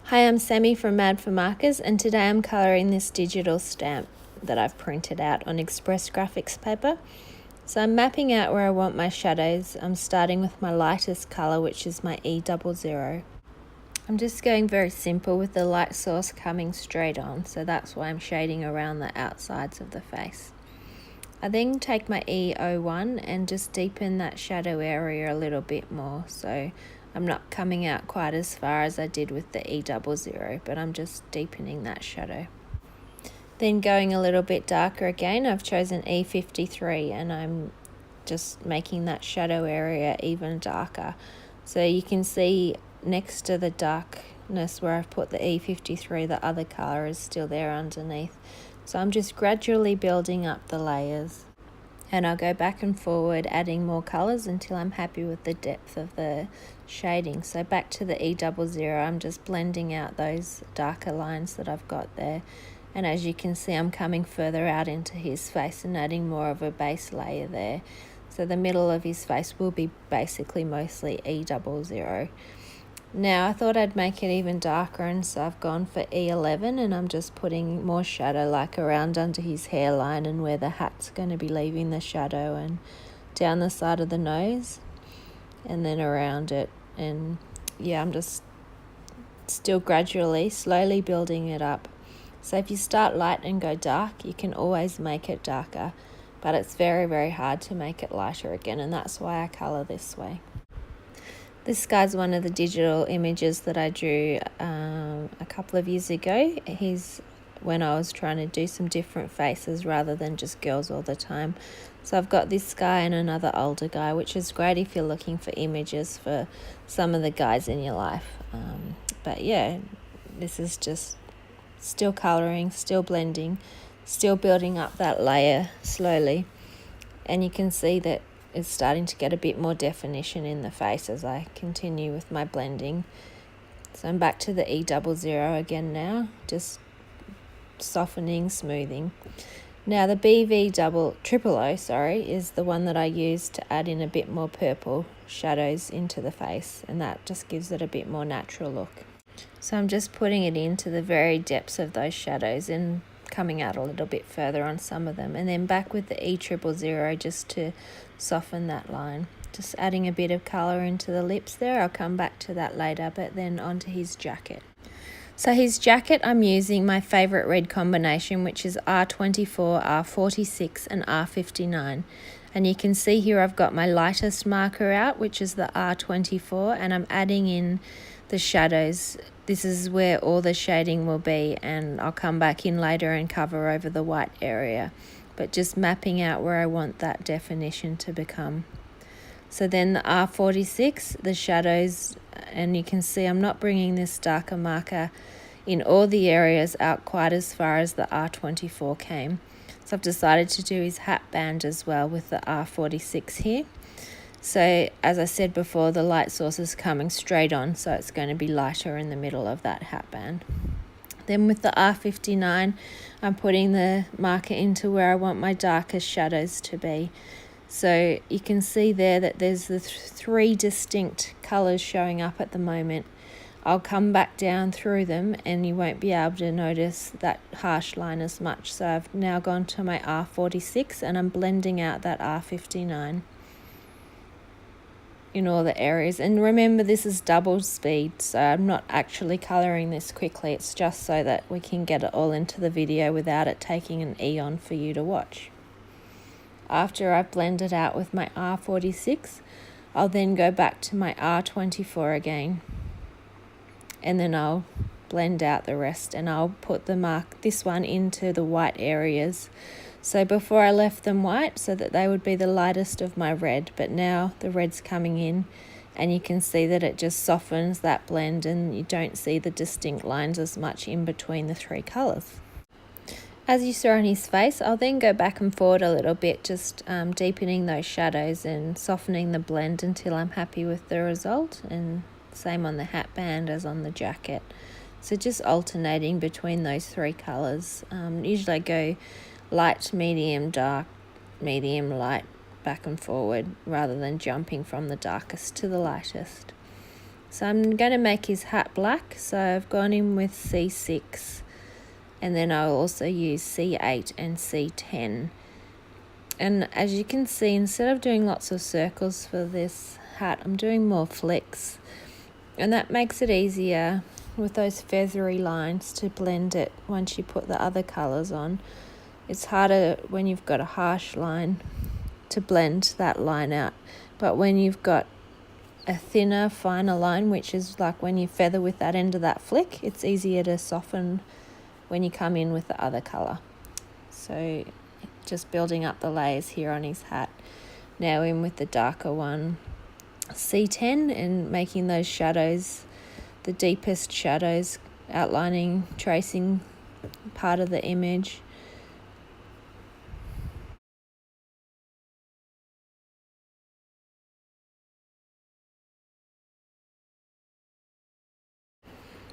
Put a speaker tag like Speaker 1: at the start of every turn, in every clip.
Speaker 1: Hi, I'm Sammy from Mad for Markers, and today I'm colouring this digital stamp that I've printed out on Express Graphics paper. So I'm mapping out where I want my shadows. I'm starting with my lightest colour, which is my E00. I'm just going very simple with the light source coming straight on, so that's why I'm shading around the outsides of the face. I then take my E01 and just deepen that shadow area a little bit more, so I'm not coming out quite as far as I did with the E00, but I'm just deepening that shadow. Then going a little bit darker again, I've chosen E53 and I'm just making that shadow area even darker. So you can see next to the darkness where I've put the E53, the other colour is still there underneath. So I'm just gradually building up the layers. And I'll go back and forward adding more colours until I'm happy with the depth of the shading. So back to the E00, I'm just blending out those darker lines that I've got there. And as you can see, I'm coming further out into his face and adding more of a base layer there. So the middle of his face will be basically mostly E00. Now I thought I'd make it even darker, and so I've gone for E11 and I'm just putting more shadow like around under his hairline and where the hat's going to be leaving the shadow, and down the side of the nose and then around it. And yeah, I'm just still gradually, slowly building it up. So if you start light and go dark, you can always make it darker, but it's very, very hard to make it lighter again, and that's why I colour this way. This guy's one of the digital images that I drew a couple of years ago. He's when I was trying to do some different faces rather than just girls all the time. So I've got this guy and another older guy, which is great if you're looking for images for some of the guys in your life. But yeah, this is just still colouring, still blending, still building up that layer slowly. And you can see that it's starting to get a bit more definition in the face as I continue with my blending. So I'm back to the E00 again now, just softening, smoothing. Now the BV000, is the one that I use to add in a bit more purple shadows into the face, and that just gives it a bit more natural look. So I'm just putting it into the very depths of those shadows and coming out a little bit further on some of them, and then back with the E000 just to soften that line. Just adding a bit of colour into the lips there. I'll come back to that later, but then onto his jacket. So his jacket, I'm using my favourite red combination, which is R24, R46 and R59. And you can see here I've got my lightest marker out, which is the R24, and I'm adding in the shadows. This is where all the shading will be, and I'll come back in later and cover over the white area, but just mapping out where I want that definition to become. So then the R46, the shadows, and you can see I'm not bringing this darker marker in all the areas out quite as far as the R24 came. So I've decided to do his hat band as well with the R46 here. So as I said before, the light source is coming straight on, so it's going to be lighter in the middle of that hat band. Then with the R59, I'm putting the marker into where I want my darkest shadows to be. So you can see there that there's the three distinct colours showing up at the moment. I'll come back down through them and you won't be able to notice that harsh line as much. So I've now gone to my R46 and I'm blending out that R59 in all the areas. And remember, this is double speed, so I'm not actually colouring this quickly. It's just so that we can get it all into the video without it taking an eon for you to watch. After I've blended out with my R46, I'll then go back to my R24 again, and then I'll blend out the rest, and I'll put this one into the white areas. So before I left them white so that they would be the lightest of my red, but now the red's coming in and you can see that it just softens that blend and you don't see the distinct lines as much in between the three colours. As you saw on his face, I'll then go back and forward a little bit, just deepening those shadows and softening the blend until I'm happy with the result, and same on the hat band as on the jacket. So just alternating between those three colours. Usually I go light, medium, dark, medium, light, back and forward, rather than jumping from the darkest to the lightest. So I'm going to make his hat black, so I've gone in with C6, and then I'll also use C8 and C10. And as you can see, instead of doing lots of circles for this hat, I'm doing more flicks, and that makes it easier with those feathery lines to blend it once you put the other colours on. It's harder when you've got a harsh line to blend that line out, but when you've got a thinner, finer line, which is like when you feather with that end of that flick, it's easier to soften when you come in with the other colour. So just building up the layers here on his hat. Now in with the darker one, C10, and making those shadows, the deepest shadows, outlining, tracing part of the image.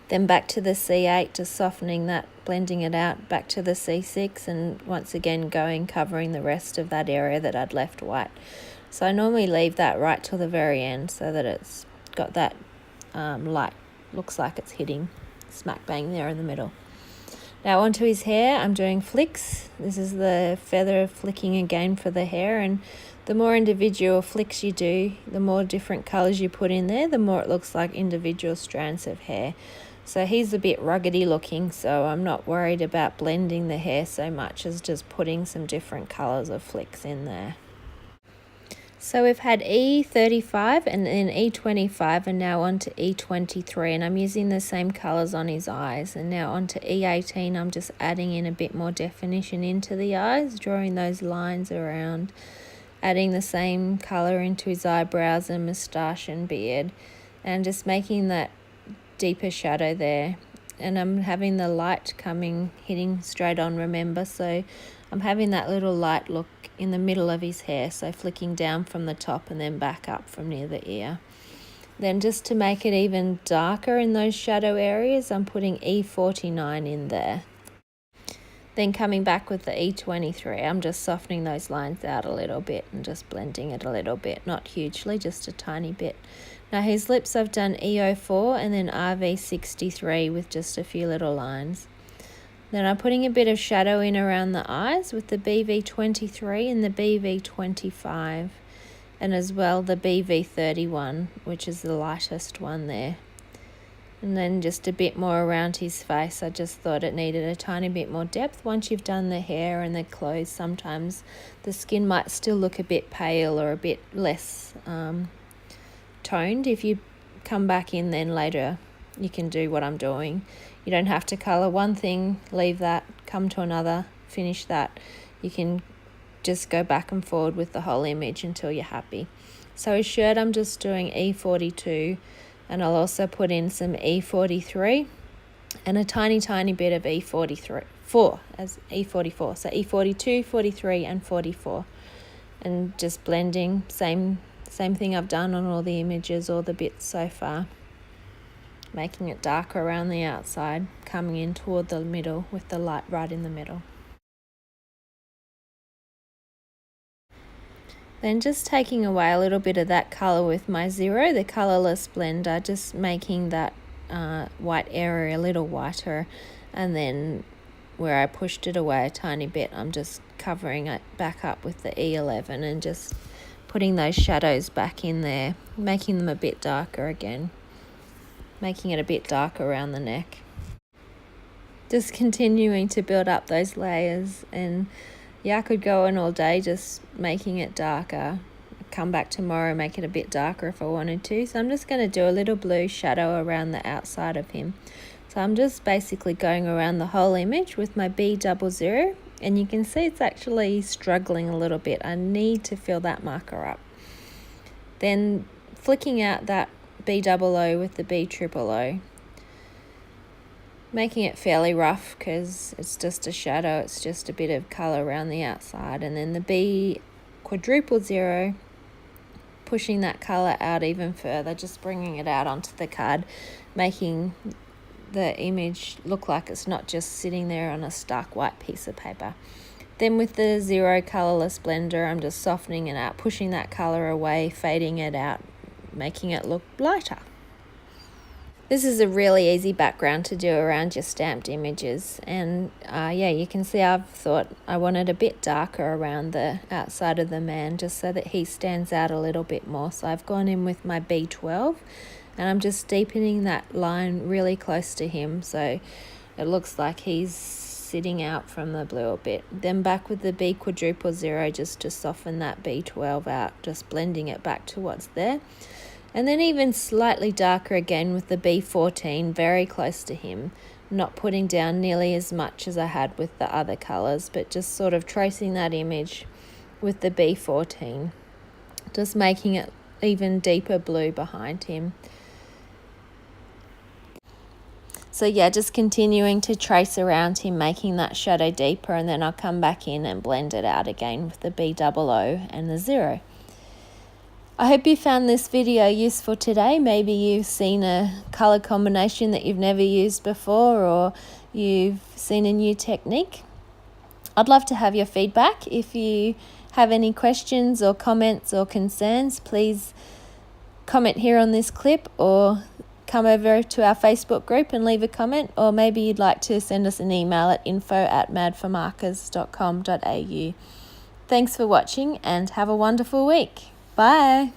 Speaker 1: Then back to the C8, just softening that, blending it out, back to the C6, and once again covering the rest of that area that I'd left white. So I normally leave that right till the very end so that it's got that light, looks like it's hitting smack bang there in the middle. Now onto his hair, I'm doing flicks. This is the feather flicking again for the hair, and the more individual flicks you do, the more different colours you put in there, the more it looks like individual strands of hair. So he's a bit ruggedy looking, so I'm not worried about blending the hair so much as just putting some different colours of flicks in there. So we've had E35 and then E25, and now on to E23, and I'm using the same colours on his eyes. And now on to E18, I'm just adding in a bit more definition into the eyes, drawing those lines around, adding the same colour into his eyebrows and moustache and beard, and just making that deeper shadow there. And I'm having the light hitting straight on, remember, so I'm having that little light look in the middle of his hair, so flicking down from the top and then back up from near the ear. Then just to make it even darker in those shadow areas, I'm putting E49 in there. Then coming back with the E23, I'm just softening those lines out a little bit and just blending it a little bit, not hugely, just a tiny bit. Now his lips, I've done E04 and then RV63 with just a few little lines. Then I'm putting a bit of shadow in around the eyes with the BV23 and the BV25, and as well the BV31, which is the lightest one there. And then just a bit more around his face. I just thought it needed a tiny bit more depth. Once you've done the hair and the clothes, sometimes the skin might still look a bit pale or a bit less toned. If you come back in then later, you can do what I'm doing. You don't have to colour one thing, leave that, come to another, finish that. You can just go back and forward with the whole image until you're happy. So his shirt, I'm just doing E42, and I'll also put in some E43 and a tiny bit of E44 as E44. So E42, 43 and 44. And just blending, same thing I've done on all the images, all the bits so far. Making it darker around the outside, coming in toward the middle with the light right in the middle. Then just taking away a little bit of that colour with my zero, the colourless blender, just making that white area a little whiter, and then where I pushed it away a tiny bit, I'm just covering it back up with the E11 and just putting those shadows back in there, making them a bit darker again, making it a bit darker around the neck. Just continuing to build up those layers, and yeah, I could go on all day just making it darker. Come back tomorrow, make it a bit darker if I wanted to. So I'm just going to do a little blue shadow around the outside of him. So I'm just basically going around the whole image with my B00, and you can see it's actually struggling a little bit. I need to fill that marker up. Then flicking out that B00 with the B000. Making it fairly rough because it's just a shadow, it's just a bit of colour around the outside. And then the B000, pushing that colour out even further, just bringing it out onto the card, making the image look like it's not just sitting there on a stark white piece of paper. Then with the zero colourless blender, I'm just softening it out, pushing that colour away, fading it out, making it look lighter. This is a really easy background to do around your stamped images, and yeah, you can see I've thought I wanted a bit darker around the outside of the man just so that he stands out a little bit more. So I've gone in with my B12 and I'm just deepening that line really close to him so it looks like he's sitting out from the blue a bit. Then back with the B00 just to soften that B12 out, just blending it back to what's there. And then even slightly darker again with the B14, very close to him, not putting down nearly as much as I had with the other colours, but just sort of tracing that image with the B14, just making it even deeper blue behind him. So yeah, just continuing to trace around him, making that shadow deeper, and then I'll come back in and blend it out again with the B00 and the 0. I hope you found this video useful today. Maybe you've seen a colour combination that you've never used before, or you've seen a new technique. I'd love to have your feedback. If you have any questions or comments or concerns, please comment here on this clip or come over to our Facebook group and leave a comment, or maybe you'd like to send us an email at info@madformarkers.com.au. Thanks for watching and have a wonderful week. Bye.